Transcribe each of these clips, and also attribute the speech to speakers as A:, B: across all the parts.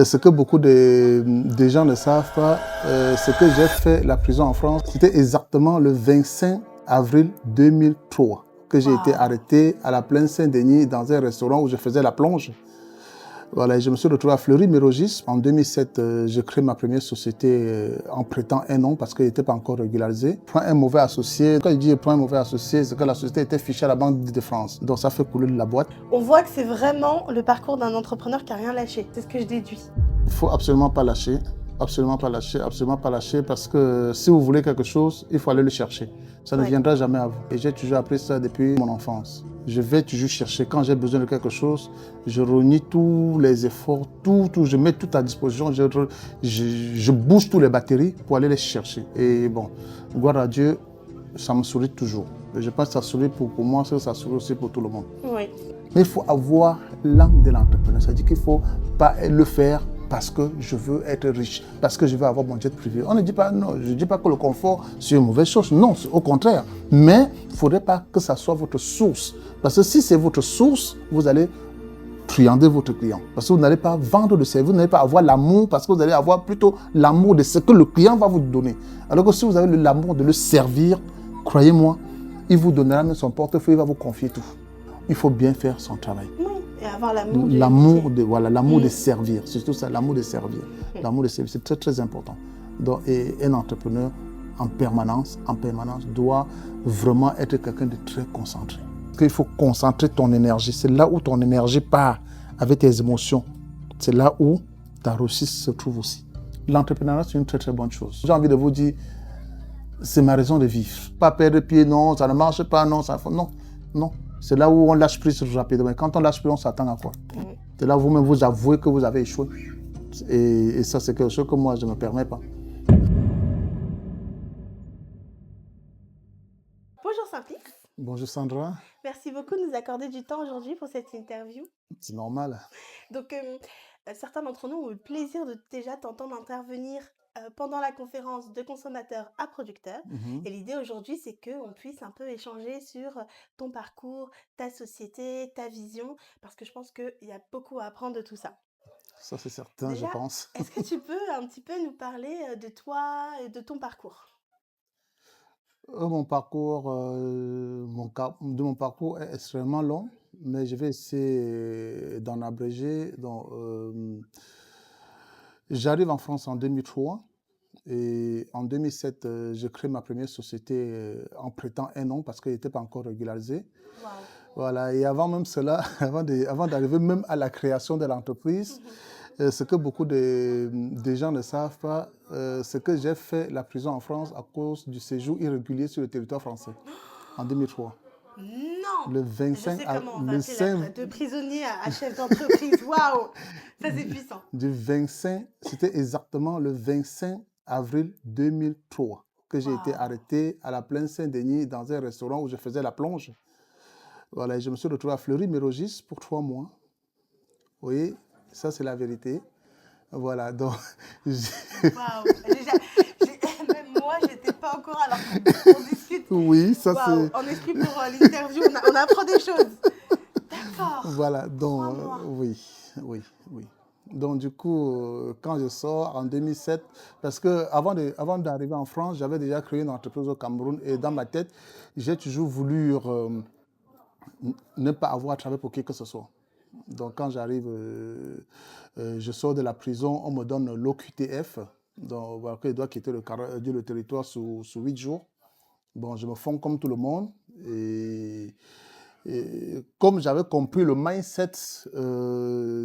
A: Ce que beaucoup de gens ne savent pas, ce que j'ai fait la prison en France, c'était exactement le 25 avril 2003 que j'ai été arrêté à la plaine Saint-Denis dans un restaurant où je faisais la plonge. Voilà, je me suis retrouvé à Fleury-Mérogis. En 2007, je crée ma première société en prêtant un nom parce qu'elle n'était pas encore régularisée. Prends un mauvais associé. Quand je dis prends un mauvais associé, c'est que la société était fichée à la Banque de France. Donc ça fait couler de la boîte.
B: On voit que c'est vraiment le parcours d'un entrepreneur qui n'a rien lâché. C'est ce que je déduis.
A: Il ne faut absolument pas lâcher. Absolument pas lâcher, absolument pas lâcher, parce que si vous voulez quelque chose, il faut aller le chercher. Ça ne viendra jamais à vous. Et j'ai toujours appris ça depuis mon enfance. Je vais toujours chercher. Quand j'ai besoin de quelque chose, je renie tous les efforts, je mets tout à disposition, je bouge toutes les batteries pour aller les chercher. Et bon, gloire à Dieu, ça me sourit toujours. Et je pense que ça sourit pour moi, ça sourit aussi pour tout le monde.
B: Oui.
A: Mais il faut avoir l'âme de l'entrepreneur. C'est-à-dire qu'il ne faut pas le faire parce que je veux être riche, parce que je veux avoir mon jet privé. On ne dit pas non, je ne dis pas que le confort c'est une mauvaise chose, non, au contraire. Mais il ne faudrait pas que ça soit votre source. Parce que si c'est votre source, vous allez truander votre client. Parce que vous n'allez pas vendre le service, vous n'allez pas avoir l'amour, parce que vous allez avoir plutôt l'amour de ce que le client va vous donner. Alors que si vous avez l'amour de le servir, croyez-moi, il vous donnera même son portefeuille, il va vous confier tout. Il faut bien faire son travail.
B: Oui, et avoir l'amour
A: l'amour de servir, c'est surtout ça, l'amour de servir. L'amour de servir, c'est très très important. Donc, et un entrepreneur en permanence doit vraiment être quelqu'un de très concentré. Il faut concentrer ton énergie. C'est là où ton énergie part avec tes émotions. C'est là où ta réussite se trouve aussi. L'entrepreneuriat, c'est une très très bonne chose. J'ai envie de vous dire, c'est ma raison de vivre. Pas perdre pied, non, ça ne marche pas, non, ça non, non. C'est là où on lâche prise rapidement. Quand on lâche prise, on s'attend à quoi? C'est là où vous-même vous avouez que vous avez échoué. Et ça, c'est quelque chose que moi, je ne me permets pas.
B: Bonjour Simplix.
A: Bonjour Sandra.
B: Merci beaucoup de nous accorder du temps aujourd'hui pour cette interview.
A: C'est normal.
B: Donc, certains d'entre nous ont eu le plaisir de déjà t'entendre intervenir pendant la conférence de consommateur à producteur. Et l'idée aujourd'hui, c'est qu'on puisse un peu échanger sur ton parcours, ta société, ta vision, parce que je pense qu'il y a beaucoup à apprendre de tout ça.
A: Ça, c'est certain,
B: Déjà,
A: je pense.
B: est-ce que tu peux un petit peu nous parler de toi et de ton parcours?
A: Mon parcours est extrêmement long, mais je vais essayer d'en abréger. Donc, j'arrive en France en 2003 et en 2007, je crée ma première société en prêtant un nom parce qu'elle n'était pas encore régularisée.
B: Wow.
A: Voilà, et avant même cela, avant d'arriver même à la création de l'entreprise, ce que beaucoup de gens ne savent pas, c'est que j'ai fait la prison en France à cause du séjour irrégulier sur le territoire français en 2003.
B: Non!
A: Le 25
B: Je sais comment on va
A: le
B: appeler
A: 5
B: de prisonnier à chef d'entreprise. Waouh! Ça, c'est puissant.
A: du 25, c'était exactement le 25 avril 2003 que j'ai été arrêté à la plaine Saint-Denis dans un restaurant où je faisais la plonge. Voilà, je me suis retrouvé à Fleury-Mérogis pour 3 mois. Oui, ça c'est la vérité. Voilà, donc...
B: Waouh! Même moi, j'étais pas encore alors qu'on discute.
A: Oui, ça c'est...
B: On explique pour l'interview, on apprend des choses. D'accord.
A: Voilà, donc
B: 3 mois.
A: oui. Donc du coup, quand je sors en 2007, parce que avant d'arriver en France, j'avais déjà créé une entreprise au Cameroun et dans ma tête, j'ai toujours voulu ne pas avoir à travailler pour qui que ce soit. Donc quand j'arrive, je sors de la prison, on me donne l'OQTF, donc voilà, je dois quitter le territoire sous 8 jours. Bon, je me fonds comme tout le monde et comme j'avais compris le mindset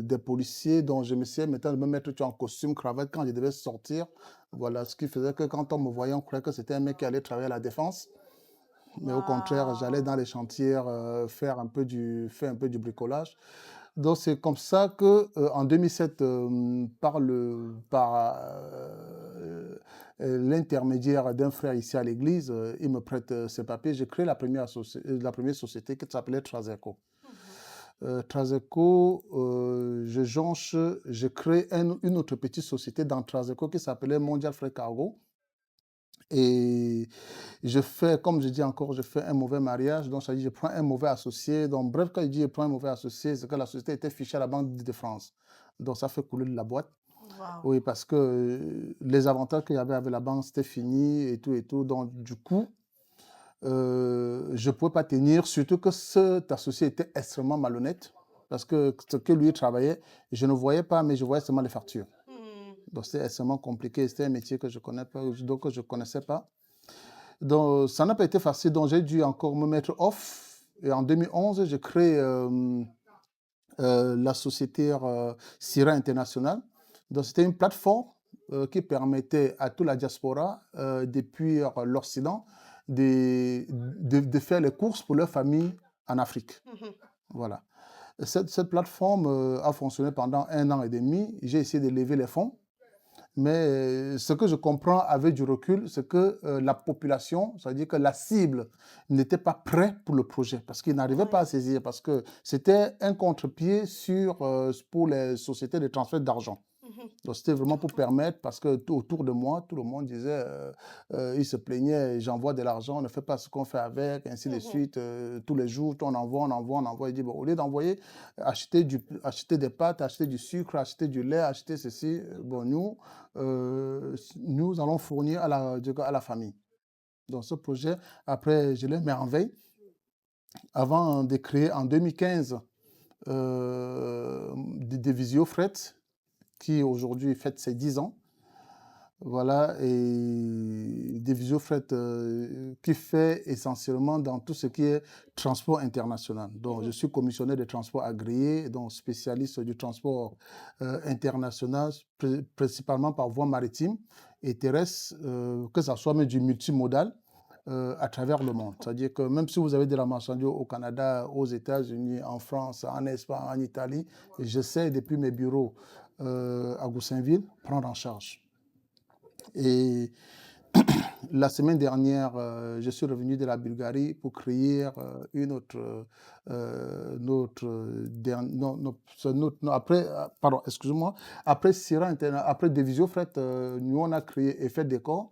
A: des policiers, dont je me suis maintenant de me mettre en costume, cravate quand je devais sortir. Voilà, ce qui faisait que quand on me voyait, on croyait que c'était un mec qui allait travailler à la défense. Mais au contraire, j'allais dans les chantiers faire un peu du bricolage. Donc c'est comme ça que en 2007, par l'intermédiaire d'un frère ici à l'église, il me prête ses papiers. J'ai créé la première société qui s'appelait Traseco. Traseco, je crée une autre petite société dans Traseco qui s'appelait Mondial Freight Cargo. Et je fais, comme je dis encore, je fais un mauvais mariage. Donc, ça dit, je prends un mauvais associé. Donc, bref, quand je dis je prends un mauvais associé, c'est que la société était fichée à la Banque de France. Donc, ça fait couler de la boîte.
B: Waouh.
A: Oui, parce que les avantages qu'il y avait avec la banque, c'était fini et tout et tout. Donc, du coup, je ne pouvais pas tenir, surtout que cet associé était extrêmement malhonnête. Parce que ce que lui travaillait, je ne voyais pas, mais je voyais seulement les factures.
B: Hmm.
A: Donc, c'était extrêmement compliqué. C'était un métier que je connais pas, donc que je ne connaissais pas. Donc, ça n'a pas été facile. Donc, j'ai dû encore me mettre off. Et en 2011, j'ai créé la société Sira International. Donc, c'était une plateforme qui permettait à toute la diaspora depuis l'Occident de faire les courses pour leur famille en Afrique.
B: Mhm.
A: Voilà. Cette plateforme a fonctionné pendant 1 an et demi. J'ai essayé de lever les fonds. Mais ce que je comprends avec du recul, c'est que la population, c'est-à-dire que la cible, n'était pas prête pour le projet parce qu'ils n'arrivaient pas
B: Ouais.
A: à saisir, parce que c'était un contre-pied pour les sociétés de transfert d'argent.
B: Mhm.
A: Donc c'était vraiment pour permettre, parce que autour de moi, tout le monde disait, il se plaignait, j'envoie de l'argent, on ne fait pas ce qu'on fait avec, ainsi de
B: Mhm.
A: suite, tous les jours, on envoie, on envoie, on envoie. Il dit, bon, au lieu d'envoyer, acheter des pâtes, acheter du sucre, acheter du lait, acheter ceci, bon, nous allons fournir à la famille. Donc ce projet, après, je l'ai mis en veille. Avant de créer en 2015 des Visiofret, qui aujourd'hui fête ses 10 ans. Voilà, et des Visiofret qui fait essentiellement dans tout ce qui est transport international. Donc, je suis commissionnaire de transport agréé, donc spécialiste du transport international, principalement par voie maritime et terrestre, que ce soit même du multimodal à travers le monde. C'est-à-dire que même si vous avez de la marchandise au Canada, aux États-Unis, en France, en Espagne, en Italie, j'essaie depuis mes bureaux à Goussainville prendre en charge. Et la semaine dernière, je suis revenu de la Bulgarie pour créer après, pardon, excusez-moi, après Sira Interna, après Division Fret, nous on a créé Effet Décor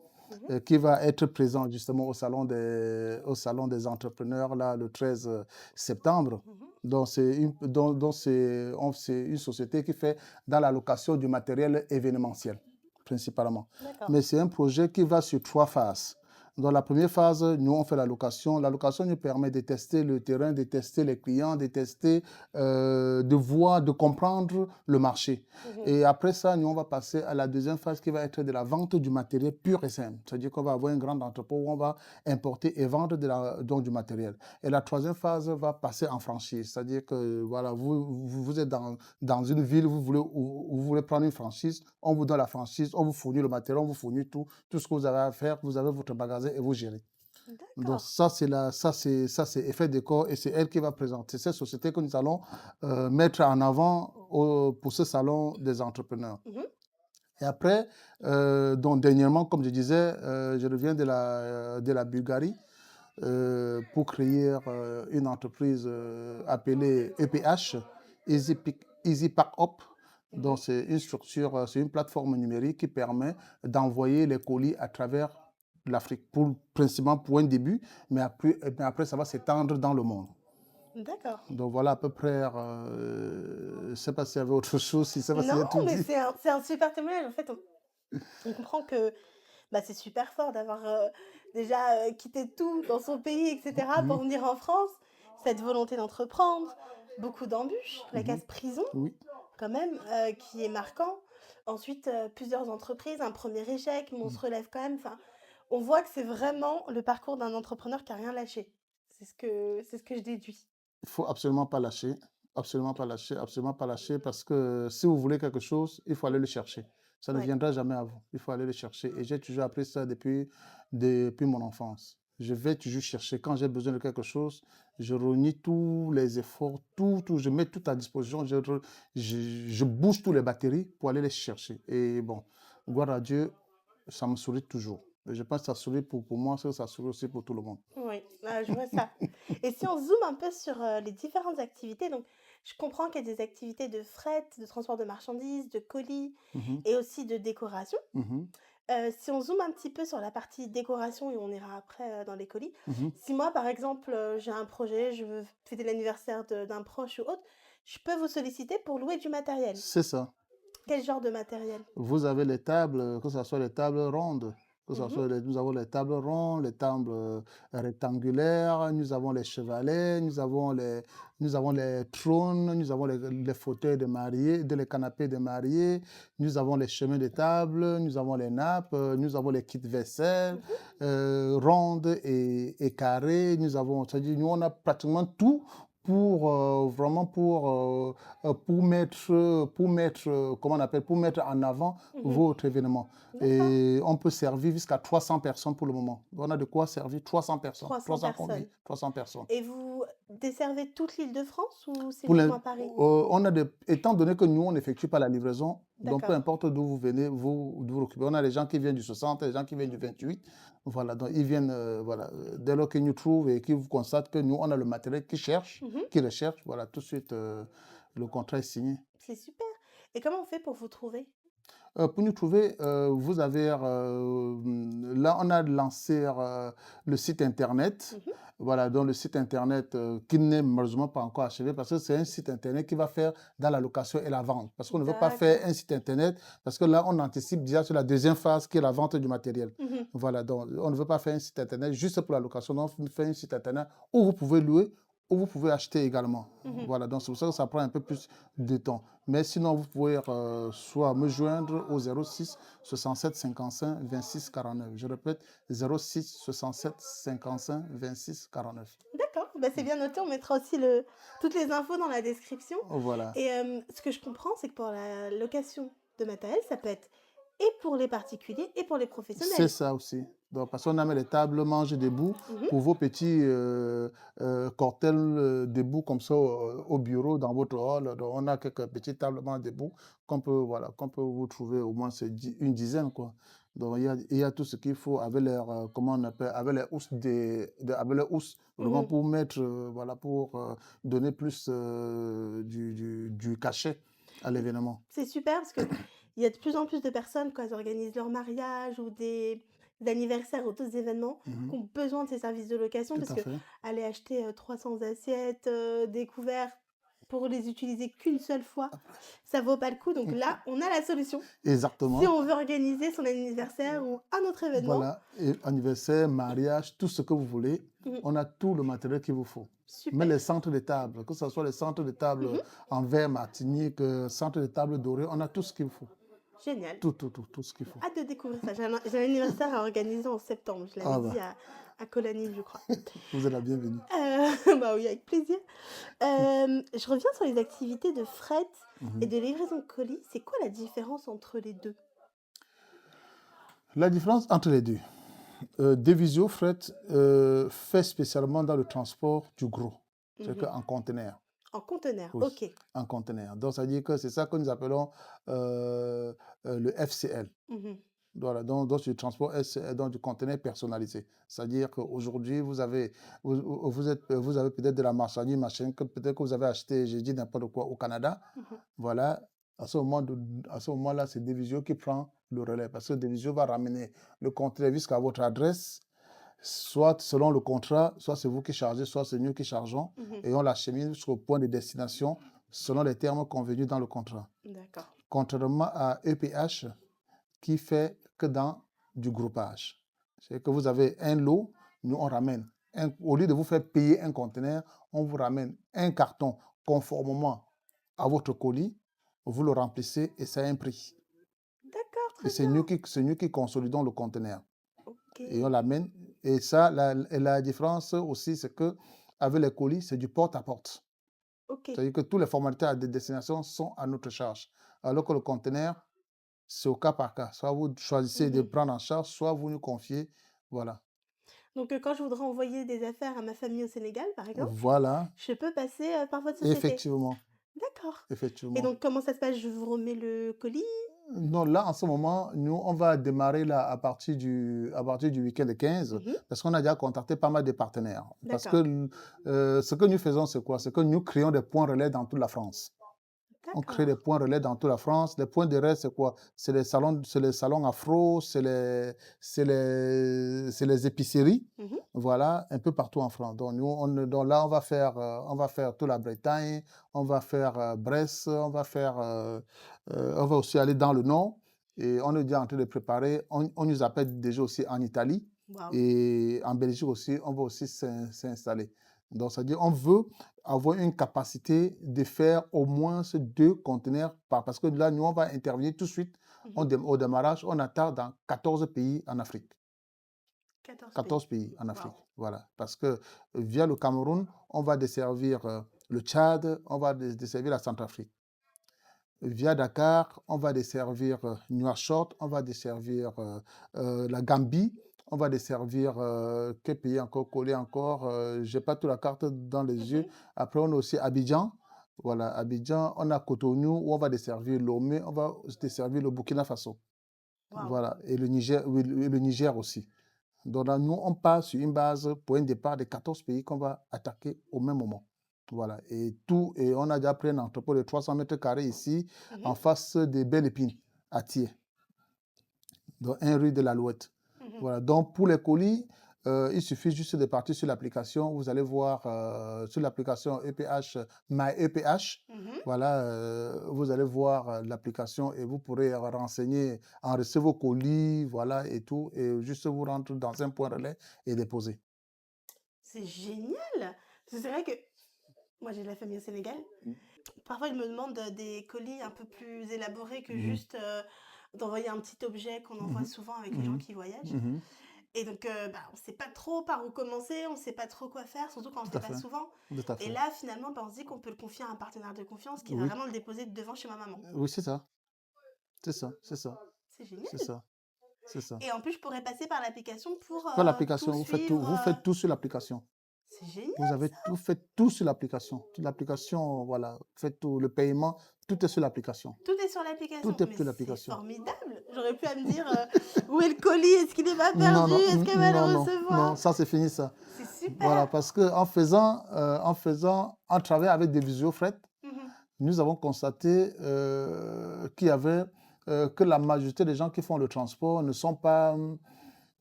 B: Mhm.
A: qui va être présent justement au salon des entrepreneurs là, le 13 septembre.
B: Mhm.
A: Donc, c'est une société qui fait dans la location du matériel événementiel, principalement.
B: D'accord.
A: Mais c'est un projet qui va sur 3 phases. Dans la première phase, nous, on fait la location. La location nous permet de tester le terrain, de tester les clients, de tester, de voir, de comprendre le marché.
B: Mhm.
A: Et après ça, nous, on va passer à la deuxième phase qui va être de la vente du matériel pur et simple. C'est-à-dire qu'on va avoir un grand entrepôt où on va importer et vendre donc du matériel. Et la troisième phase va passer en franchise. C'est-à-dire que voilà, vous êtes dans une ville, vous voulez prendre une franchise, on vous donne la franchise, on vous fournit le matériel, on vous fournit tout ce que vous avez à faire, vous avez votre magasin et vous gérez. Donc
B: D'accord.
A: ça c'est Effet Décor et c'est elle qui va présenter cette société que nous allons mettre en avant pour ce salon des entrepreneurs.
B: Mhm.
A: Et après, donc dernièrement, comme je disais, je reviens de la Bulgarie pour créer une entreprise appelée EPH, Easy Pack Up.
B: Mhm.
A: Donc, c'est une structure, c'est une plateforme numérique qui permet d'envoyer les colis à travers l'Afrique, principalement pour un début, mais après ça va s'étendre dans le monde.
B: D'accord.
A: Donc, voilà à peu près, je ne sais pas s'il y avait autre chose, je ne sais pas si
B: Non,
A: j'ai tout
B: mais
A: dit.
B: c'est un super témoignage. En fait, on comprend que bah, c'est super fort d'avoir déjà quitté tout dans son pays, etc., pour
A: Oui,
B: venir en France. Cette volonté d'entreprendre, beaucoup d'embûches, la
A: mhm,
B: case prison,
A: oui.
B: quand même, qui est marquant. Ensuite, plusieurs entreprises, un premier échec, mais on se relève quand même. Enfin, on voit que c'est vraiment le parcours d'un entrepreneur qui a rien lâché. C'est ce que je déduis.
A: Il ne faut absolument pas lâcher, absolument pas lâcher, absolument pas lâcher, parce que si vous voulez quelque chose, il faut aller le chercher. Ça ne
B: Ouais.
A: viendra jamais à vous. Il faut aller le chercher. Et j'ai toujours appris ça depuis mon enfance. Je vais toujours chercher. Quand j'ai besoin de quelque chose, je reunis tous les efforts, je mets tout à disposition. Je bouge toutes les batteries pour aller les chercher. Et bon, gloire à Dieu, ça me sourit toujours. Et je pense que ça sourit pour moi, ça sourit aussi pour tout le monde.
B: Oui, je vois ça. Et si on zoome un peu sur les différentes activités, donc je comprends qu'il y a des activités de fret, de transport de marchandises, de colis
A: Mhm,
B: et aussi de décoration.
A: mhm,
B: Si on zoome un petit peu sur la partie décoration et on ira après dans les colis,
A: mhm.
B: si moi par exemple j'ai un projet, je veux fêter l'anniversaire d'un proche ou autre, je peux vous solliciter pour louer du matériel.
A: C'est ça.
B: Quel genre de matériel?
A: Vous avez les tables, que ce soit les tables rondes, que ce
B: Mmh.
A: soit nous avons les tables rondes, les tables rectangulaires, nous avons les chevalets, nous avons les trônes, nous avons les fauteuils de mariés, les canapés de mariés, nous avons les chemins de table, nous avons les nappes, nous avons les kits vaisselle,
B: Mmh.
A: rondes et carrées, c'est-à-dire nous on a pratiquement tout pour vraiment comment on appelle, pour mettre en avant
B: Mmh.
A: votre événement.
B: D'accord.
A: Et on peut servir jusqu'à 300 personnes pour le moment. On a de quoi servir 300 personnes.
B: 300
A: 300 convives,
B: personnes.
A: 300 personnes.
B: Et vous desservez toute l'Île-de-France ou c'est
A: Pour
B: uniquement
A: l'in-
B: à Paris?
A: Étant donné que nous, on n'effectue pas la livraison, donc peu
B: D'accord.
A: importe d'où vous venez, vous vous occupez. On a des gens qui viennent du 60, des gens qui viennent du 28. Voilà, donc ils viennent, voilà, dès lors qu'ils nous trouvent et qu'ils vous constatent que nous, on a le matériel qu'ils cherchent,
B: Mmh.
A: qu'ils recherchent, voilà, tout de suite, le contrat est signé.
B: C'est super. Et comment on fait pour vous trouver?
A: Pour nous trouver, vous avez, là, on a lancé le site internet.
B: Mmh.
A: Voilà, donc le site internet qui n'est malheureusement pas encore achevé parce que c'est un site internet qui va faire dans la location et la vente. Parce qu'on ne veut pas faire
B: D'accord.
A: un site internet parce que là, on anticipe déjà sur la deuxième phase qui est la vente du matériel.
B: Mmh.
A: Voilà, donc on ne veut pas faire un site internet juste pour la location. Donc, on fait un site internet où vous pouvez louer, où vous pouvez acheter également.
B: Mmh.
A: Voilà, donc c'est pour ça que ça prend un peu plus de temps. Mais sinon, vous pouvez soit me joindre au 06 67 55 26 49. Je répète, 06 67 55 26 49.
B: D'accord, bah, c'est bien noté, on mettra aussi toutes les infos dans la description.
A: Voilà.
B: Et ce que je comprends, c'est que pour la location de matériel, ça peut être et pour les particuliers et pour les
A: C'est
B: professionnels.
A: ça aussi. Donc, parce qu'on a mis les tables manger debout
B: Mmh.
A: pour vos petits cocktails debout comme ça au bureau, dans votre hall. Donc, on a quelques petites tables manger debout voilà, qu'on peut vous trouver au moins une dizaine, quoi. Donc, il y a tout ce qu'il faut avec comment on appelle, avec les housses, avec les housses, vraiment
B: Mmh.
A: pour mettre, voilà, pour donner plus du cachet à l'événement.
B: C'est super parce qu'il y a de plus en plus de personnes, quand elles organisent leur mariage ou des anniversaires ou d'autres événements,
A: Mhm.
B: qui ont besoin de ces services de location
A: Tout
B: parce
A: à
B: que
A: fait.
B: aller acheter, 300 assiettes, des couverts pour les utiliser qu'une seule fois, ça vaut pas le coup. Donc là, on a la solution. Si
A: Exactement.
B: on veut organiser son anniversaire ou un autre événement,
A: Voilà, et anniversaire, mariage, tout ce que vous voulez,
B: mmh,
A: on a tout le matériel qu'il vous faut. Même
B: super.
A: les centres de table, que ce soit les centres de table
B: Mmh.
A: en verre Martinique, centre de table doré, on a tout ce qu'il vous faut.
B: Génial.
A: Tout ce qu'il faut.
B: Hâte de découvrir ça. J'ai un anniversaire à organiser en septembre. Je l'avais
A: Ah
B: dit
A: bah,
B: à Colani, je crois.
A: vous êtes la bienvenue.
B: Bah oui, avec plaisir. Je reviens sur les activités de fret et
A: Mhm.
B: de livraison de colis. C'est quoi la différence entre les 2?
A: La différence entre les deux, Devisio Fret fait spécialement dans le transport du gros, c'est-à-dire
B: Mmh.
A: qu'en conteneur.
B: En conteneur,
A: Oui,
B: OK.
A: en conteneur. Donc, ça veut dire que c'est ça que nous appelons euh, le FCL.
B: Mmh.
A: Voilà, donc du transport donc du conteneur personnalisé. C'est-à-dire qu'aujourd'hui, vous avez peut-être de la marchandise, machin, que peut-être que vous avez acheté, j'ai dit n'importe quoi, au Canada.
B: Mmh.
A: Voilà, à ce moment-là, c'est Devisio qui prend le relais parce que Devisio va ramener le conteneur jusqu'à votre adresse, soit selon le contrat, soit c'est vous qui chargez, soit c'est nous qui chargeons,
B: Mmh.
A: et on l'achemine jusqu'au point de destination selon les termes convenus dans le contrat.
B: D'accord.
A: Contrairement à EPH, qui fait que dans du groupage. C'est que vous avez un lot, nous on ramène. Au lieu de vous faire payer un conteneur, on vous ramène un carton conformément à votre colis, vous le remplissez et c'est un prix.
B: D'accord,
A: Et
B: très bien.
A: c'est nous qui consolidons le conteneur. Et on
B: OK.
A: l'amène. Et ça, la différence aussi, c'est que avec les colis, c'est du porte-à-porte.
B: OK.
A: C'est-à-dire que toutes les formalités à destination sont à notre charge. Alors que le conteneur, c'est au cas par cas. Soit vous choisissez de
B: Mmh.
A: prendre en charge, soit vous nous confiez. Voilà.
B: Donc quand je voudrais envoyer des affaires à ma famille au Sénégal, par exemple,
A: Voilà.
B: je peux passer, par votre société?
A: Effectivement.
B: D'accord. Et
A: Effectivement.
B: donc comment ça se passe? Je vous remets le colis?
A: Non, là, en ce moment, nous, on va démarrer là à partir du week-end de 15
B: Mmh.
A: parce qu'on a déjà contacté pas mal de partenaires. Parce
B: D'accord.
A: que ce que nous faisons, c'est quoi? C'est que nous créons des points relais dans toute la France. On crée des
B: D'accord.
A: points relais dans toute la France. Les points de relais, c'est quoi? C'est les salons afro, c'est les épiceries.
B: Mhm.
A: Voilà, un peu partout en France. Donc, nous, donc là, on va faire toute la Bretagne, on va faire Brest, on va aussi aller dans le nord. Et on est déjà en train de préparer. On nous appelle déjà aussi en Italie.
B: Waouh.
A: Et en Belgique aussi, on va aussi s'installer. Donc, c'est-à-dire, on veut avoir une capacité de faire au moins 2 conteneurs parce que là, nous, on va intervenir tout de suite.
B: Mhm.
A: Au démarrage, on attaque dans 14 pays en Afrique.
B: 14 pays.
A: 14 pays en Afrique.
B: Waouh.
A: Voilà. Parce que via le Cameroun, on va desservir le Tchad, on va desservir la Centrafrique. Via Dakar, on va desservir Nouakchott, on va desservir la Gambie, on va desservir quel pays encore collé encore. Je n'ai pas toute la carte dans les yeux.
B: Mhm.
A: Après, on a aussi Abidjan. Voilà, Abidjan, on a Cotonou, où on va desservir Lomé, on va desservir le Burkina Faso.
B: Waouh.
A: Voilà, et le Niger, oui, le Niger aussi. Donc là, nous, on part sur une base pour un départ de 14 pays qu'on va attaquer au même moment. Voilà, et on a déjà pris un entrepôt de 300 mètres carrés ici,
B: Mhm.
A: en face des Belles Épines, à Thiers, dans un rue de l'Alouette.
B: Mhm.
A: Voilà, donc pour les colis, il suffit juste de partir sur l'application. Vous allez voir sur l'application EPH, MyEPH.
B: Mhm.
A: Voilà, vous allez voir l'application et vous pourrez renseigner, enregistrer vos colis, voilà, et tout, et juste vous rendre dans un point relais et déposer.
B: C'est génial. C'est vrai que moi, j'ai de la famille au Sénégal. Parfois, ils me demandent des colis un peu plus élaborés que
A: Mhm,
B: juste d'envoyer un petit objet qu'on envoie
A: mhm,
B: souvent avec les gens
A: mhm,
B: qui voyagent.
A: mhm.
B: Et donc, on ne sait pas trop par où commencer, on ne sait pas trop quoi faire, surtout quand on ne le
A: Tout
B: fait
A: à
B: pas
A: fait,
B: souvent.
A: tout à
B: Et
A: fait.
B: là, finalement, on se dit qu'on peut le confier à un partenaire de confiance qui va
A: Oui,
B: vraiment le déposer devant chez ma maman.
A: oui, c'est ça, c'est ça, c'est ça,
B: C'est
A: c'est
B: génial.
A: ça, c'est ça.
B: Et en plus, je pourrais passer par l'application pour
A: Par
B: tout
A: l'application,
B: suivre.
A: vous faites tout sur l'application.
B: C'est génial.
A: Vous avez tout, faites tout sur l'application. L'application, voilà, faites tout, le paiement, tout est sur l'application.
B: Tout est sur l'application.
A: Tout est
B: Mais
A: sur
B: c'est
A: l'application.
B: formidable. J'aurais pu à me dire où est le colis? Est-ce qu'il est pas
A: Non,
B: perdu?
A: non,
B: Est-ce qu'elle va le
A: non, non,
B: recevoir?
A: ça c'est fini ça.
B: C'est super.
A: Voilà, parce que en travaillant avec des visiofret,
B: Mhm.
A: nous avons constaté qu'il y avait, que la majorité des gens qui font le transport ne sont pas,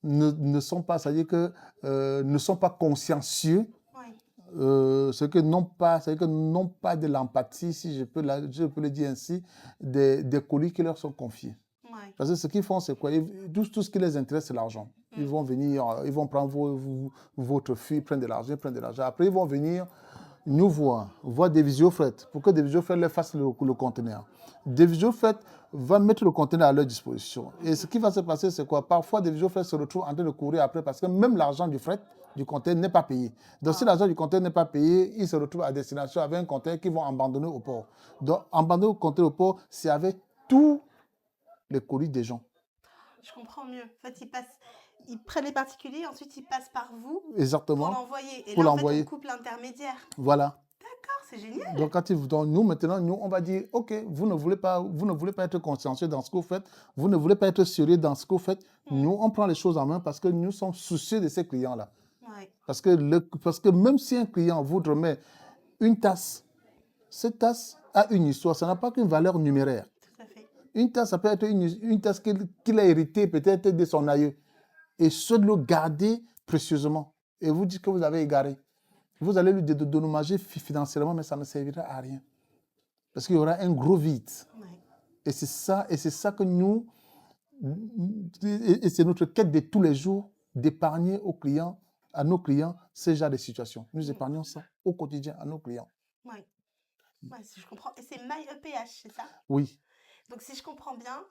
A: c'est-à-dire que ne sont pas consciencieux,
B: Ouais.
A: c'est-à-dire que n'ont pas de l'empathie, si je peux le dire ainsi, des colis qui leur sont confiés.
B: Ouais.
A: Parce que ce qu'ils font, c'est quoi? Tout ce qui les intéresse, c'est l'argent. Ils vont venir, ils vont prendre votre fille, prendre de l'argent, prendre de l'argent. Après, ils vont venir nous voir des visiofret, pour que des visiofret leur fassent le conteneur. Des visiofret vont mettre le conteneur à leur disposition. Et ce qui va se passer, c'est quoi? Parfois, des visiofret se retrouvent en train de courir après parce que même l'argent du fret, du conteneur n'est pas payé. Donc, si
B: Wow.
A: l'argent du conteneur n'est pas payé, ils se retrouvent à destination avec un conteneur qu'ils vont abandonner au port. Donc, abandonner le conteneur au port, c'est avec tous les colis des gens.
B: Je comprends mieux. En fait, ils prennent les particuliers, ensuite ils passent par vous pour
A: Exactement,
B: l'envoyer. Et
A: pour
B: là, en fait, on
A: l'envoyer.
B: coupe l'intermédiaire.
A: Voilà.
B: D'accord, c'est génial.
A: Donc, nous, maintenant, nous, on va dire, OK, vous ne voulez pas être consciencieux dans ce que vous faites, vous ne voulez pas être sérieux dans ce que vous faites. Nous, on prend les choses en main parce que nous sommes soucieux de ces clients-là.
B: Ouais.
A: Parce que même si un client vous remet une tasse, cette tasse a une histoire, ça n'a pas qu'une valeur numéraire.
B: Tout à fait.
A: Une tasse, ça peut être une tasse qu'il a héritée peut-être de son aïeux. Et ce de le garder précieusement. Et vous dites que vous avez égaré. Vous allez lui dédommager financièrement, mais ça ne servira à rien. Parce qu'il y aura un gros vide.
B: Ouais.
A: Et c'est ça que nous, et c'est notre quête de tous les jours, d'épargner à nos clients, ce genre de situation. Nous épargnons ça au quotidien à nos clients.
B: Ouais. Ouais, si je comprends. Et c'est MyEPH, c'est ça?
A: Oui,
B: Donc, si je comprends bien,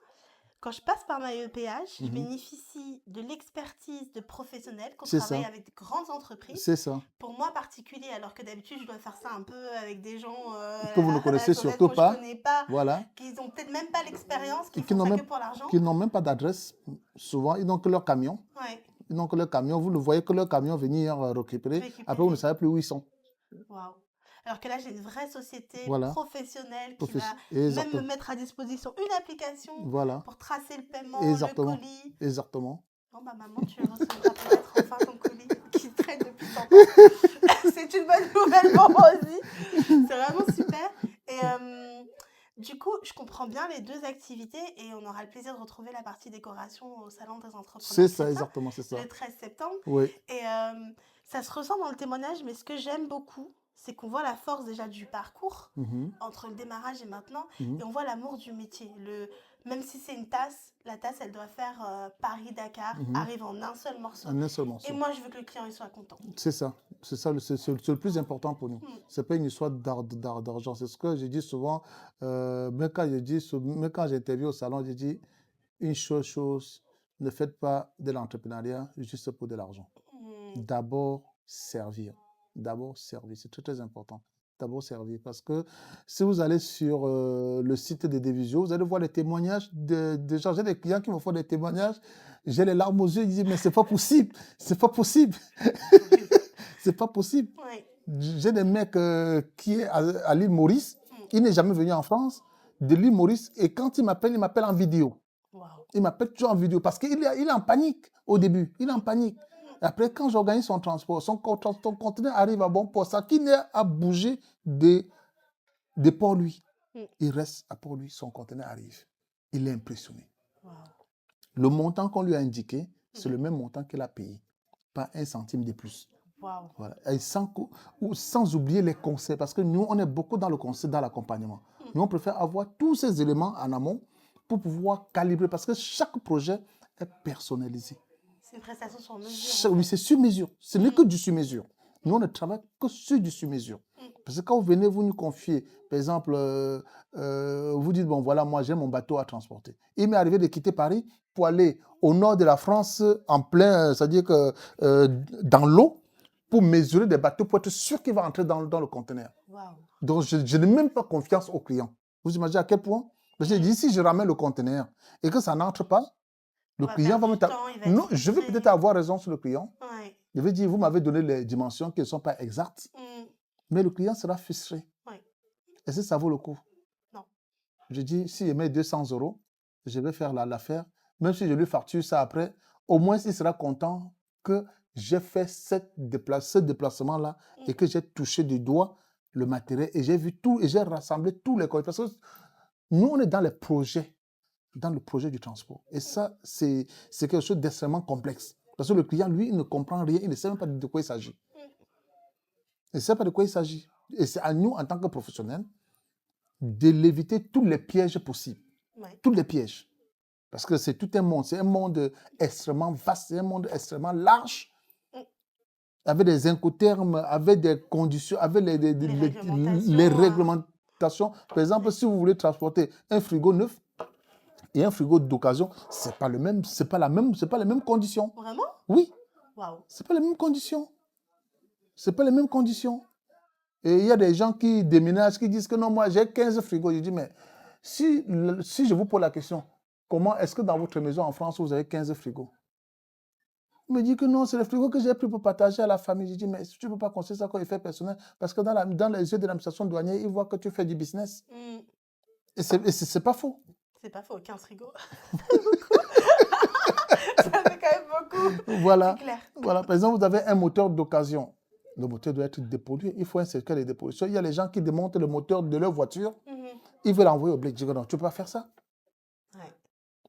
B: quand je passe par MyEPH, je
A: Mhm.
B: bénéficie de l'expertise de professionnels qu'on
A: C'est
B: travaille
A: ça.
B: avec de grandes entreprises.
A: c'est ça.
B: Pour moi particulier, alors que d'habitude, je dois faire ça un peu avec des gens
A: Que vous ne
B: à
A: connaissez
B: la
A: surtout
B: sauvette, que
A: pas.
B: je connais pas,
A: Voilà.
B: qui n'ont peut-être même pas l'expérience, qui
A: Et qui
B: font
A: n'ont
B: ça
A: même,
B: que pour l'argent.
A: qui n'ont même pas d'adresse. Souvent, ils n'ont que leur camion.
B: Ouais,
A: Ils n'ont que leur camion. Vous ne voyez que leur camion venir récupérer. Après, vous ne savez plus où ils sont.
B: waouh. Alors que là, j'ai une vraie société
A: Voilà.
B: professionnelle qui va même me
A: Exactement.
B: mettre à disposition une application
A: Voilà.
B: pour tracer le paiement,
A: Exactement.
B: le colis.
A: Exactement.
B: Bon, bah, maman, tu recevras peut-être enfin ton colis qui traîne depuis 100 ans. C'est une bonne nouvelle pour moi aussi. C'est vraiment super. Et Du coup, je comprends bien les 2 activités et on aura le plaisir de retrouver la partie décoration au salon des
A: C'est
B: entrepreneurs
A: ça,
B: chrétiens
A: exactement, c'est
B: le
A: ça.
B: 13 septembre
A: Oui.
B: et ça se ressent dans le témoignage, mais ce que j'aime beaucoup, c'est qu'on voit la force déjà du parcours
A: Mhm,
B: entre le démarrage et maintenant
A: mhm,
B: et on voit l'amour du métier. Même si c'est une tasse, la tasse, elle doit faire Paris-Dakar,
A: mhm.
B: arrive en un seul morceau
A: En un seul
B: et
A: morceau.
B: moi, je veux que le client il soit content.
A: C'est ça. C'est le plus important pour nous.
B: Hmm.
A: C'est pas une histoire d'argent. C'est ce que je dis souvent. Même quand j'interviewe au salon, je dis une chose, ne faites pas de l'entrepreneuriat juste pour de l'argent.
B: Hmm.
A: D'abord, servir. D'abord, servir. C'est très, très important. D'abord, servir. Parce que si vous allez sur le site de Devisio, vous allez voir les témoignages de gens. J'ai des clients qui me font des témoignages. J'ai les larmes aux yeux. Ils disent, mais c'est pas possible. C'est pas possible.
B: Oui.
A: C'est pas possible.
B: Oui.
A: J'ai des mecs qui est à l'île Maurice.
B: Hmm.
A: Il n'est jamais venu en France. De l'île Maurice. Et quand il m'appelle en vidéo.
B: Wow.
A: Il m'appelle toujours en vidéo parce qu'il est en panique au début. Il est en panique. Et après, quand j'organise son transport, son conteneur arrive à bon port. Ça qui n'est à bouger de Port-Louis.
B: Hmm.
A: Il reste à Port-Louis, son conteneur arrive. Il est impressionné.
B: Wow.
A: Le montant qu'on lui a indiqué, c'est
B: Mhm.
A: le même montant qu'il a payé. Pas un centime de plus.
B: Wow.
A: Voilà. Et sans oublier les conseils, parce que nous, on est beaucoup dans le conseil, dans l'accompagnement.
B: Hmm.
A: Nous, on préfère avoir tous ces éléments en amont pour pouvoir calibrer, parce que chaque projet est personnalisé.
B: C'est une prestation sur mesure, en
A: Oui,
B: fait.
A: c'est sur mesure. Ce n'est que du sur mesure. Nous, on ne travaille que sur du sur mesure. Parce que quand vous venez, vous nous confiez, par exemple, vous dites, bon, voilà, moi, j'ai mon bateau à transporter. Il m'est arrivé de quitter Paris pour aller au nord de la France, en plein, c'est-à-dire que dans l'eau, pour mesurer des bateaux, pour être sûr qu'il va entrer dans le conteneur.
B: Wow.
A: Donc, je n'ai même pas confiance au client. Vous imaginez à quel point? Parce que j'ai dit, si je ramène le conteneur et que ça n'entre pas,
B: On
A: le
B: va
A: client va
B: perdre
A: me...
B: du temps, il va être
A: Non, je vais
B: frustré.
A: peut-être avoir raison sur le client.
B: Ouais.
A: Je vais dire, vous m'avez donné les dimensions qui ne sont pas exactes,
B: Hmm.
A: mais le client sera frustré.
B: Ouais.
A: Est-ce que ça vaut le coup?
B: Non.
A: Je dis, si je mets 200 €, je vais faire l'affaire. Même si je lui facture ça après, au moins il sera content que j'ai fait ce déplacement-là et que j'ai touché du doigt le matériel et j'ai vu tout et j'ai rassemblé tous les colis. Parce que nous, on est dans les projets, dans le projet du transport. Et ça, c'est quelque chose d'extrêmement complexe. Parce que le client, lui, il ne comprend rien, il ne sait même pas de quoi il s'agit. Il ne sait pas de quoi il s'agit. Et c'est à nous, en tant que professionnels, de l'éviter tous les pièges possibles.
B: Ouais.
A: Tous les pièges. Parce que c'est tout un monde. C'est un monde extrêmement vaste, c'est un monde extrêmement large, avec des incoterms, avec des conditions, avec les réglementations. Par exemple, si vous voulez transporter un frigo neuf et un frigo d'occasion, c'est pas le même, c'est pas les mêmes conditions.
B: Vraiment?
A: Oui,
B: Waouh.
A: c'est pas les mêmes conditions. C'est pas les mêmes conditions. Et il y a des gens qui déménagent, qui disent que non, moi j'ai 15 frigos. Je dis, mais si je vous pose la question, comment est-ce que dans votre maison en France, vous avez 15 frigos? Il me dit que non, c'est le frigo que j'ai pris pour partager à la famille. Je dis, mais tu ne peux pas considérer ça comme effet personnel parce que dans les yeux de l'administration douanière, ils voient que tu fais du business.
B: Hmm.
A: Et c'est pas faux.
B: C'est pas faux, 15 frigos. Ça fait quand même beaucoup.
A: Voilà.
B: C'est clair.
A: Voilà. Par exemple, vous avez un moteur d'occasion. Le moteur doit être dépollué. Il faut un certificat de dépollution. Il y a les gens qui démontent le moteur de leur voiture. Ils veulent l'envoyer au bled. Je dis, non, tu ne peux pas faire ça.
B: Ouais.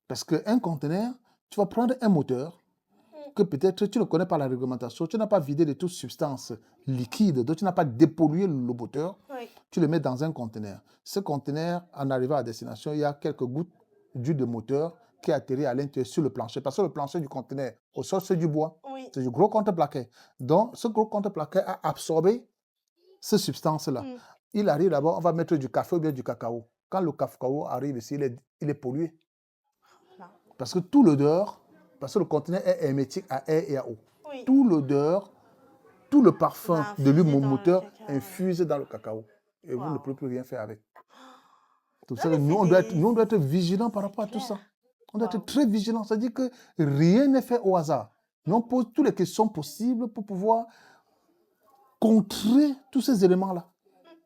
A: Parce qu'un conteneur, tu vas prendre un moteur que peut-être tu ne connais pas la réglementation, tu n'as pas vidé de toute substance liquide, donc tu n'as pas dépollué le moteur,
B: Oui.
A: tu le mets dans un conteneur. Ce conteneur, en arrivant à destination, il y a quelques gouttes d'huile de moteur qui atterrit à l'intérieur sur le plancher. Parce que le plancher du conteneur, au sol, c'est du bois.
B: Oui.
A: C'est du gros contreplaqué. Donc, ce gros contreplaqué a absorbé cette substance-là. Il arrive là-bas, on va mettre du café ou bien du cacao. Quand le cacao arrive ici, il est pollué.
B: Non.
A: Parce que tout l'odeur, parce que le conteneur est hermétique à air et à eau.
B: Oui.
A: Tout l'odeur, tout le parfum
B: Va
A: de l'huile
B: infuser dans le
A: moteur
B: cacao.
A: infuse dans le cacao. Et vous ne
B: Waouh.
A: pouvez plus rien faire avec. C'est pour
B: Non,
A: ça que
B: mais
A: nous,
B: c'est
A: on doit être vigilants par
B: c'est
A: rapport à tout
B: clair.
A: ça. On doit
B: Waouh.
A: être très vigilants. C'est-à-dire que rien n'est fait au hasard. Nous, on pose toutes les questions possibles pour pouvoir contrer tous ces éléments-là.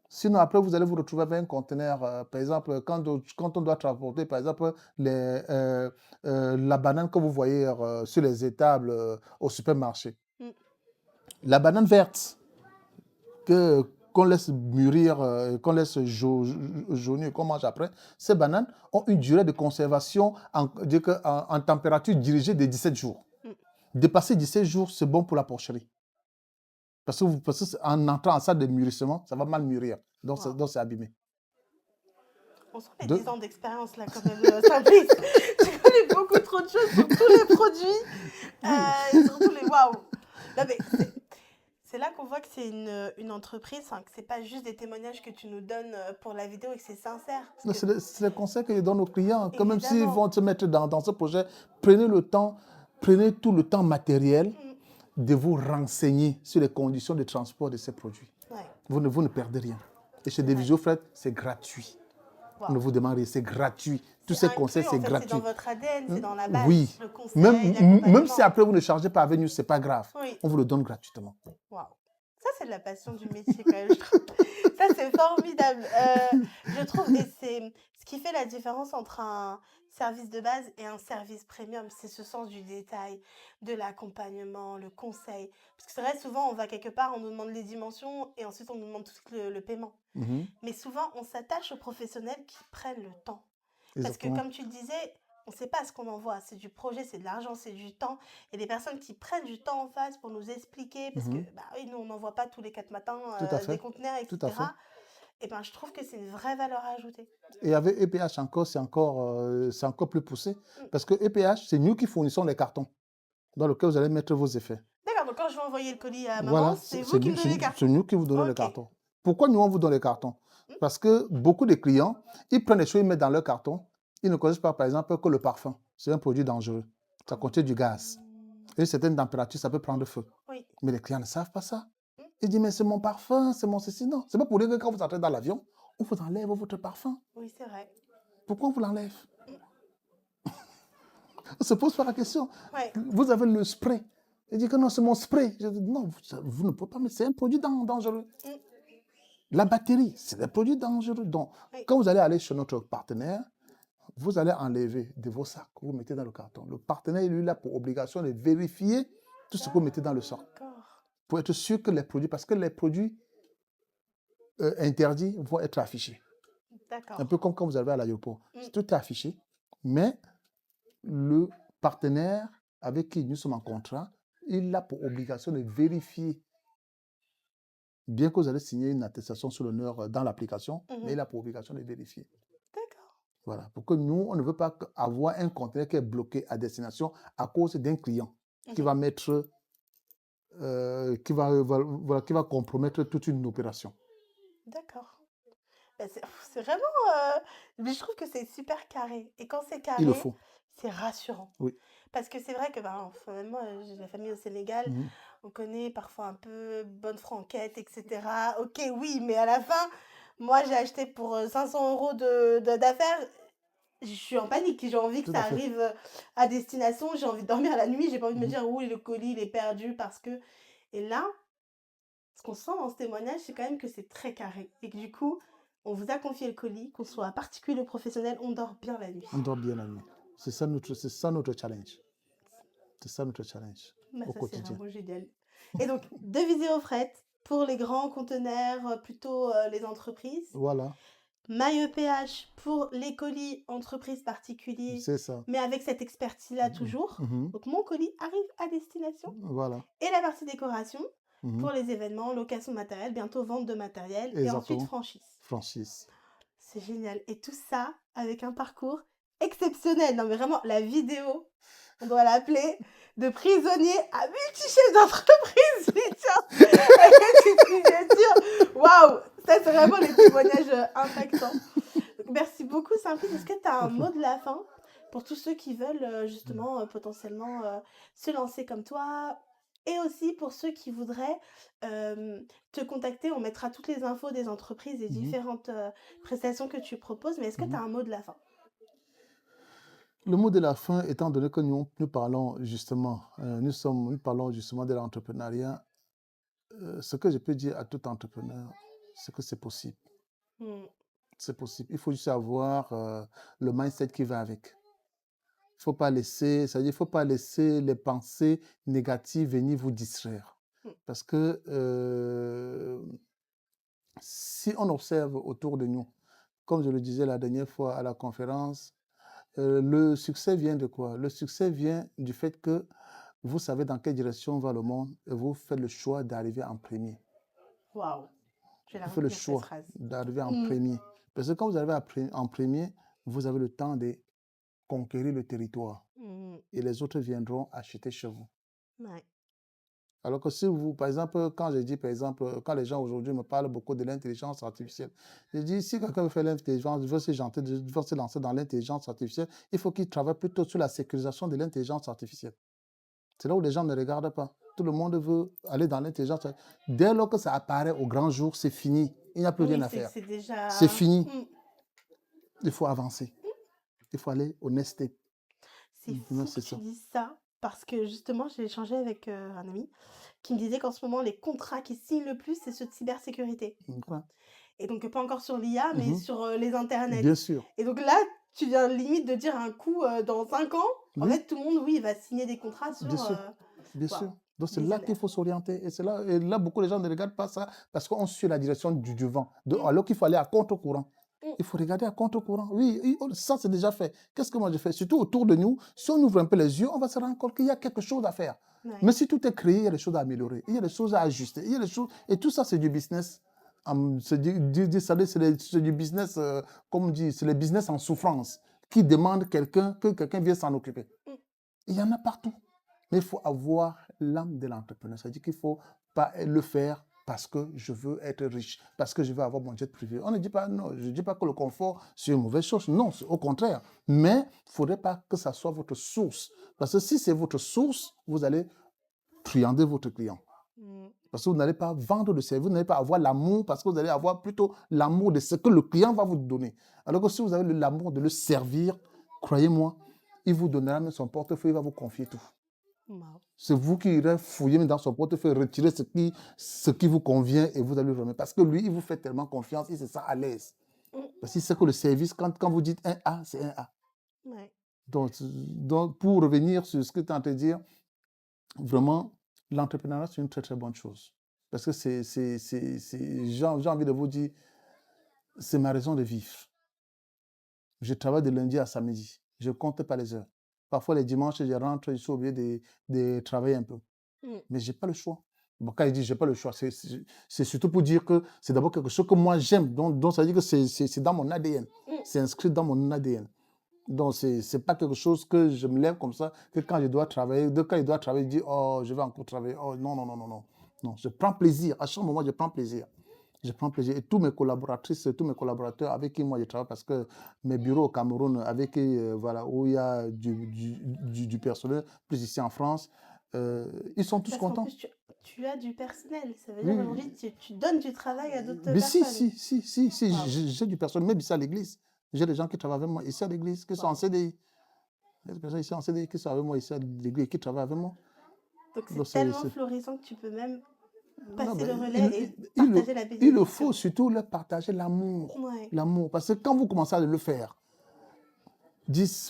A: Sinon, après, vous allez vous retrouver avec un conteneur. Par exemple, quand on doit transporter, par exemple, la banane que vous voyez sur les étables au supermarché. La banane verte qu'on laisse mûrir, qu'on laisse jaunir, qu'on mange après, ces bananes ont une durée de conservation en température dirigée de 17 jours. Dépasser 17 jours, c'est bon pour la porcherie. Parce que en entrant en salle de mûrissement, ça va mal mûrir. Donc, c'est abîmé.
B: On sent les 10 ans d'expérience là quand même, Simplice. Tu connais beaucoup trop de choses sur tous les produits. Surtout les waouh. Non mais c'est là qu'on voit que c'est une entreprise, que c'est pas juste des témoignages que tu nous donnes pour la vidéo et que c'est sincère.
A: C'est les conseils que je donne aux clients. Quand même s'ils vont se mettre dans ce projet, prenez tout le temps matériel de vous renseigner sur les conditions de transport de ces produits.
B: Ouais.
A: Vous ne perdez rien. Et chez Devisio Fret, c'est gratuit.
B: Wow.
A: On ne vous demande rien, c'est gratuit. Tous ces conseils, c'est gratuit.
B: C'est dans votre ADN, c'est dans la base.
A: Oui.
B: Le conseil,
A: même si après vous ne chargez pas avec nous, ce n'est pas grave.
B: Oui.
A: On vous le donne gratuitement.
B: Waouh. Ça, c'est de la passion du métier quand même, je trouve. Ça, c'est formidable. Je trouve, et c'est ce qui fait la différence entre un service de base et un service premium, c'est ce sens du détail, de l'accompagnement, le conseil. Parce que c'est vrai, souvent, on va quelque part, on nous demande les dimensions et ensuite, on nous demande tout le paiement. Mais souvent, on s'attache aux professionnels qui prennent le temps. Parce que, comme tu le disais, on ne sait pas ce qu'on envoie. C'est du projet, c'est de l'argent, c'est du temps. Et des personnes qui prennent du temps en face pour nous expliquer, parce que oui, nous, on n'envoie pas tous les 4 matins des conteneurs, etc. Et ben, je trouve que c'est une vraie valeur ajoutée.
A: Et avec EPH encore, c'est encore plus poussé. Parce que EPH, c'est nous qui fournissons les cartons dans lesquels vous allez mettre vos effets.
B: D'accord, donc quand je vais envoyer le colis à maman, c'est vous qui me donnez les cartons.
A: C'est nous qui vous donnons les cartons. Pourquoi nous, on vous donne les cartons? Parce que beaucoup de clients, ils prennent les choses, ils mettent dans leur carton. Ils ne connaissent pas, par exemple, que le parfum. C'est un produit dangereux. Ça contient du gaz. Et une certaine température, ça peut prendre feu.
B: Oui.
A: Mais les clients ne savent pas ça. Ils disent, mais c'est mon parfum, c'est mon ceci. Non, c'est pas pour dire que quand vous entrez dans l'avion, on vous enlève votre parfum.
B: Oui, c'est vrai.
A: Pourquoi on vous l'enlève? On ne se pose pas la question.
B: Ouais.
A: Vous avez le spray. Il dit que non, c'est mon spray. Je dis, non, vous ne pouvez pas, mais c'est un produit dangereux. La batterie, c'est un produit dangereux. Donc, quand vous allez aller chez notre partenaire, vous allez enlever de vos sacs que vous mettez dans le carton. Le partenaire, lui, a pour obligation de vérifier tout ce que vous mettez dans le sac. Pour être sûr que les produits, parce que les produits interdits vont être affichés. Un peu comme quand vous arrivez à l'aéroport. Tout est affiché, mais le partenaire avec qui nous sommes en contrat, il a pour obligation de vérifier, bien que vous allez signer une attestation sur l'honneur dans l'application, mais il a pour obligation de vérifier.
B: D'accord.
A: Voilà, pour que nous, on ne veut pas avoir un conteneur qui est bloqué à destination à cause d'un client qui va mettre, qui va compromettre toute une opération.
B: D'accord. C'est vraiment... mais je trouve que c'est super carré. Et quand c'est carré,
A: Il le faut.
B: C'est rassurant.
A: Oui.
B: Parce que c'est vrai que moi, j'ai de la famille au Sénégal. On connaît parfois un peu bonne franquette, etc. Ok, oui, mais à la fin, moi, j'ai acheté pour 500 € d'affaires. Je suis en panique. J'ai envie que ça arrive à destination. J'ai envie de dormir la nuit. J'ai pas envie de me dire, oui, le colis, il est perdu parce que... Et là, ce qu'on sent dans ce témoignage, c'est quand même que c'est très carré. Et que du coup, on vous a confié le colis, qu'on soit particulier ou professionnel, on dort bien la nuit.
A: On dort bien la nuit. C'est ça notre challenge. C'est ça notre challenge au quotidien.
B: C'est vraiment génial. Et donc, Devisio Fret pour les grands conteneurs, plutôt les entreprises.
A: Voilà.
B: MyEPH pour les colis entreprises particuliers.
A: C'est ça.
B: Mais avec cette expertise-là toujours. Donc, mon colis arrive à destination.
A: Voilà.
B: Et la partie décoration pour les événements, location de matériel, bientôt vente de matériel. Exactement. Et ensuite franchise. C'est génial. Et tout ça avec un parcours exceptionnel. Non, mais vraiment, la vidéo, on doit l'appeler de prisonnier à multi-chef d'entreprise. Waouh, ça, c'est vraiment les témoignages impactants. Donc, merci beaucoup, Simplice. Est-ce que tu as un mot de la fin pour tous ceux qui veulent justement potentiellement se lancer comme toi? Et aussi pour ceux qui voudraient te contacter, on mettra toutes les infos des entreprises et différentes prestations que tu proposes. Mais est-ce que tu as un mot de la fin?
A: Le mot de la fin, étant donné que nous parlons justement, nous parlons justement de l'entrepreneuriat, ce que je peux dire à tout entrepreneur, c'est que c'est possible. C'est possible. Il faut juste avoir le mindset qui va avec. Il ne faut pas laisser, c'est-à-dire, il faut pas laisser les pensées négatives venir vous distraire. Parce que Si on observe autour de nous, comme je le disais la dernière fois à la conférence, le succès vient de quoi? Le succès vient du fait que vous savez dans quelle direction va le monde et vous faites le choix d'arriver en premier.
B: Waouh, je vais la
A: Vous faites le
B: retenir cette
A: choix
B: phrase.
A: d'arriver en
B: Mm.
A: premier. Parce que quand vous arrivez en premier, vous avez le temps de conquérir le territoire
B: Mm.
A: et les autres viendront acheter chez vous.
B: Ouais.
A: Alors que si vous, par exemple, quand je dis, par exemple, quand les gens aujourd'hui me parlent beaucoup de l'intelligence artificielle, je dis, si quelqu'un veut faire l'intelligence, veut se lancer dans l'intelligence artificielle, il faut qu'il travaille plutôt sur la sécurisation de l'intelligence artificielle. C'est là où les gens ne regardent pas. Tout le monde veut aller dans l'intelligence. Dès lors que ça apparaît au grand jour, c'est fini. Il n'y a plus rien
B: Oui,
A: à faire.
B: c'est
A: C'est
B: déjà...
A: fini.
B: Mm.
A: Il faut avancer. Il faut aller au next step.
B: C'est
A: Non,
B: fou que
A: c'est
B: tu
A: ça.
B: dises ça, parce que justement, j'ai échangé avec un ami qui me disait qu'en ce moment, les contrats qui signent le plus, c'est ceux de cybersécurité.
A: Voilà.
B: Et donc, pas encore sur l'IA, mais
A: Mhm.
B: sur les internets.
A: Bien sûr.
B: Et donc là, tu viens limite de dire un coup, dans 5 ans, en
A: Oui,
B: fait, tout le monde, oui, va signer des contrats
A: bien
B: sur
A: sûr. Bien
B: waouh,
A: sûr. Donc c'est là qu'il
B: visionnaire.
A: faut s'orienter. Et là, beaucoup de gens ne regardent pas ça parce qu'on suit la direction du vent.
B: Mm,
A: Alors qu'il faut aller à contre-courant.
B: mm.
A: Il faut regarder à contre-courant. Oui, ça c'est déjà fait. Qu'est-ce que moi je fais? Surtout autour de nous, si on ouvre un peu les yeux, on va se rendre compte qu'il y a quelque chose à faire.
B: Ouais.
A: Mais si tout est créé, il y a des choses à améliorer. Il y a des choses à ajuster. Il y a des choses... Et tout ça, c'est du business. C'est du business, comme on dit, c'est le business en souffrance qui demande que quelqu'un vienne s'en occuper.
B: Mm.
A: Il y en a partout. Mais il faut avoir l'âme de l'entrepreneur. C'est-à-dire qu'il ne faut pas le faire parce que je veux être riche, parce que je veux avoir mon jet privé. On ne dit pas, non, je ne dis pas que le confort, c'est une mauvaise chose. Non, c'est au contraire. Mais il ne faudrait pas que ça soit votre source. Parce que si c'est votre source, vous allez truander votre client.
B: Mm.
A: Parce que vous n'allez pas vendre le service, vous n'allez pas avoir l'amour, parce que vous allez avoir plutôt l'amour de ce que le client va vous donner. Alors que si vous avez l'amour de le servir, croyez-moi, il vous donnera même son portefeuille, il va vous confier tout.
B: Wow.
A: C'est vous qui irez fouiller dans son portefeuille, retirer ce qui vous convient et vous allez le remettre. Parce que lui, il vous fait tellement confiance, il se sent à l'aise.
B: Mm.
A: Parce qu'il sait que le service, quand vous dites un A, c'est un A.
B: Ouais.
A: Donc, pour revenir sur ce que tu es en train de dire, vraiment, l'entrepreneuriat, c'est une très, très bonne chose. Parce que j'ai envie de vous dire, c'est ma raison de vivre. Je travaille de lundi à samedi. Je ne compte pas les heures. Parfois, les dimanches, je rentre, je suis obligé de travailler un peu.
B: Mm.
A: Mais je n'ai pas le choix. Bon, quand il dit je n'ai pas le choix, c'est surtout pour dire que c'est d'abord quelque chose que moi j'aime. Donc, ça veut dire que c'est dans mon ADN.
B: Mm.
A: C'est inscrit dans mon ADN. Donc, ce n'est pas quelque chose que je me lève comme ça, que quand je dois travailler, je dis, oh, je vais encore travailler. Oh, non, non, non, non, non. Non, je prends plaisir. À chaque moment, je prends plaisir. Je prends plaisir. Et tous mes collaboratrices, tous mes collaborateurs avec qui moi je travaille, parce que mes bureaux au Cameroun, avec qui, voilà, où il y a du personnel, plus ici en France, ils sont tous
B: Parce qu'en
A: contents.
B: plus, tu as du personnel. Ça veut dire
A: Oui,
B: aujourd'hui, tu donnes du travail à d'autres
A: mais
B: personnes.
A: si,
B: Wow.
A: j'ai du personnel, même ici à l'église. J'ai des gens qui travaillent avec moi ici à l'église, qui sont en
B: Wow.
A: CDI. Il y a des personnes ici en CDI qui sont avec moi ici à l'église et qui travaillent avec moi.
B: Donc c'est
A: Donc,
B: tellement florissant que tu peux même
A: non,
B: passer
A: mais
B: le relais et
A: il le,
B: partager la
A: il le
B: bénédiction.
A: faut surtout leur partager l'amour.
B: Ouais.
A: L'amour. Parce que quand vous commencez à le faire,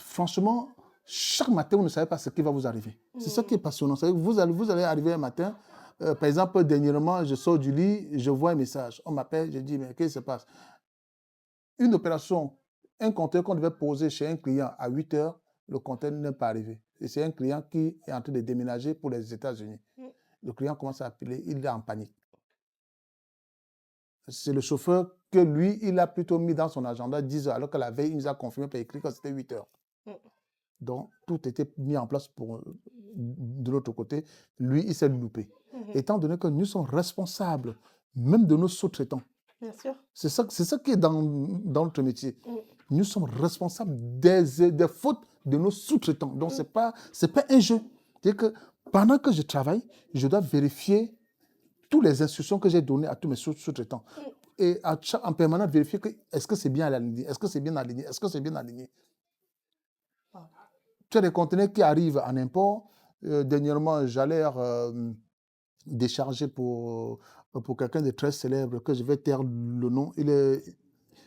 A: franchement, chaque matin, vous ne savez pas ce qui va vous arriver. C'est ça qui est passionnant. Vous allez arriver un matin, par exemple, dernièrement, je sors du lit, je vois un message. On m'appelle, je dis, mais qu'est-ce qui se passe? Une opération, un compteur qu'on devait poser chez un client à 8 heures, le compteur n'est pas arrivé. Et c'est un client qui est en train de déménager pour les États-Unis. Le client commence à appeler, il est en panique. C'est le chauffeur que lui, il a plutôt mis dans son agenda 10 heures, alors que la veille, il nous a confirmé par écrit que c'était 8 heures. Donc, tout était mis en place de l'autre côté. Lui, il s'est loupé. Étant donné que nous sommes responsables, même de nos sous-traitants.
B: Bien sûr.
A: C'est ça qui est dans notre métier. Nous sommes responsables des fautes de nos sous-traitants. Donc, ce n'est pas un jeu. C'est-à-dire que pendant que je travaille, je dois vérifier toutes les instructions que j'ai données à tous mes sous-traitants. Et en permanence, vérifier que est-ce que c'est bien aligné, est-ce que c'est bien aligné, est-ce que c'est bien aligné. Tu as des conteneurs qui arrivent en import. Dernièrement, j'allais décharger pour quelqu'un de très célèbre, que je vais taire le nom.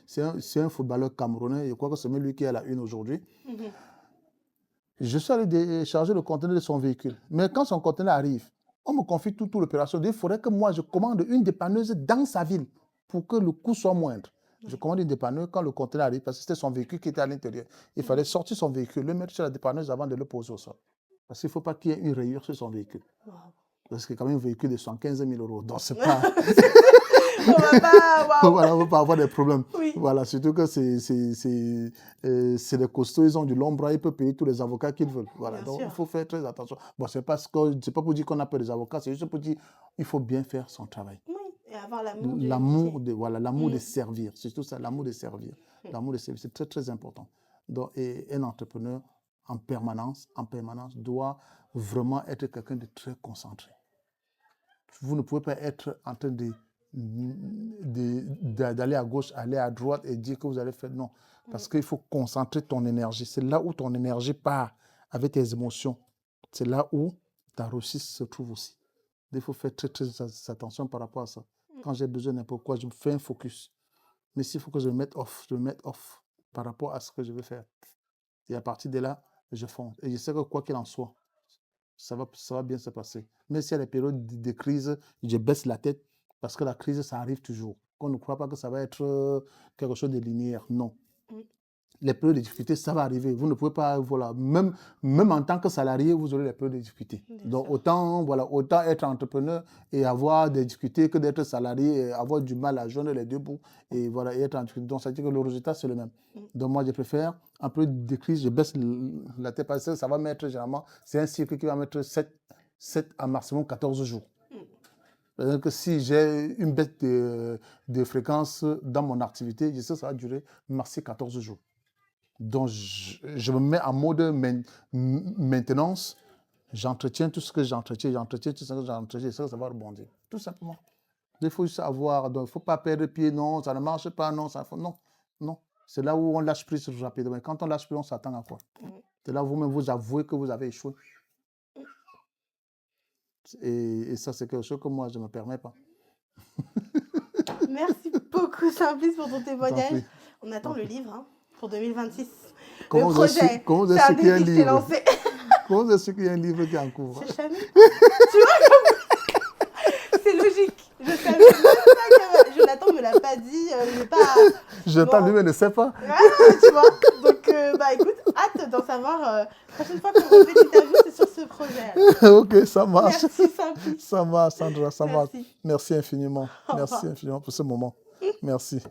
A: C'est un footballeur camerounais. Je crois que c'est même lui qui est à la une aujourd'hui. Je suis allé décharger le conteneur de son véhicule. Mais quand son conteneur arrive, on me confie toute l'opération. Il faudrait que moi, je commande une dépanneuse dans sa ville. pour que le coût soit moindre. Je
B: Oui.
A: commande une dépanneuse quand le conteneur arrive, parce que c'était son véhicule qui était à l'intérieur. Il fallait sortir son véhicule, le mettre sur la dépanneuse avant de le poser au sol. Parce qu'il ne faut pas qu'il y ait une rayure sur son véhicule.
B: Wow.
A: Parce que c'est quand même un véhicule de 115 000 euros. Donc, c'est pas...
B: On va pas. Waouh.
A: voilà, on ne va pas avoir des problèmes.
B: Oui.
A: Voilà, surtout que c'est des costauds, ils ont du long bras, ils peuvent payer tous les avocats qu'ils veulent. Voilà,
B: Bien
A: donc il
B: sûr.
A: faut faire très attention. Bon, c'est pas pour dire qu'on a peur des avocats, c'est juste pour dire qu'il faut bien faire son travail.
B: Oui. Et avoir l'amour du
A: L'amour
B: métier.
A: de, voilà, l'amour de
B: Mm.
A: servir, c'est surtout ça, l'amour de servir.
B: Mm.
A: L'amour de servir, c'est très, très important. Donc, et un entrepreneur, en permanence, doit vraiment être quelqu'un de très concentré. Vous ne pouvez pas être en train d'aller à gauche, aller à droite et dire que vous allez faire. Non, parce qu'il faut concentrer ton énergie. C'est là où ton énergie part avec tes émotions. C'est là où ta réussite se trouve aussi. Il faut faire très, très attention par rapport à ça. Quand j'ai besoin de n'importe quoi, je me fais un focus. Mais s'il faut que je me mette off, je me mette off par rapport à ce que je veux faire. Et à partir de là, je fonce. Et je sais que quoi qu'il en soit, ça va bien se passer. Même s'il y a des périodes de crise, je baisse la tête parce que la crise, ça arrive toujours. On ne croit pas que ça va être quelque chose de linéaire. Non.
B: Mm.
A: Les périodes de difficulté, ça va arriver. Vous ne pouvez pas, voilà, même en tant que salarié, vous aurez les périodes de difficulté.
B: Bien
A: Donc,
B: sûr.
A: autant être entrepreneur et avoir des difficultés que d'être salarié et avoir du mal à joindre les deux bouts et, voilà, et être en difficulté. Donc, ça veut dire que le résultat, c'est le même.
B: Mm.
A: Donc, moi, je préfère un peu de crise, je baisse la tête parce que ça va mettre généralement, c'est un cycle qui va mettre 7 à maximum 14 jours.
B: Mm.
A: C'est-à-dire que si j'ai une baisse de fréquence dans mon activité, je sais que ça va durer maximum 14 jours. Donc, je me mets en mode maintenance. J'entretiens tout ce que j'entretiens, je sais que ça va rebondir. Tout simplement. Il faut juste avoir, donc il ne faut pas perdre pied, non, ça ne marche pas, non, non, non. C'est là où on lâche prise rapidement. Quand on lâche prise, on s'attend à quoi? C'est là où vous-même vous avouez que vous avez échoué. Et ça, c'est quelque chose que moi, je ne me permets pas.
B: Merci beaucoup, Simplice, pour ton témoignage.
A: prie.
B: On attend le livre hein, pour 2026.
A: Comment
B: Le
A: vous avez su-
B: projet,
A: comment vous avez
B: c'est un
A: su qu'il y a un
B: défi qui s'est
A: livre?
B: lancé.
A: Comment vous avez su qu'il y a un livre qui est en cours?
B: C'est Chami. Tu vois comme c'est logique. Je savais même pas que Jonathan ne me l'a pas dit. Il n'est pas.
A: Jonathan
B: Bon.
A: lui-même ne sait pas.
B: Ah, tu vois. Donc, bah écoute, hâte d'en savoir. La prochaine fois qu'on refait l'interview, c'est sur ce projet.
A: Ok, ça marche.
B: Merci, Simplice.
A: Ça marche, Sandra, ça marche.
B: Merci.
A: Merci infiniment.
B: Au
A: Merci
B: revoir.
A: infiniment pour ce moment. Merci.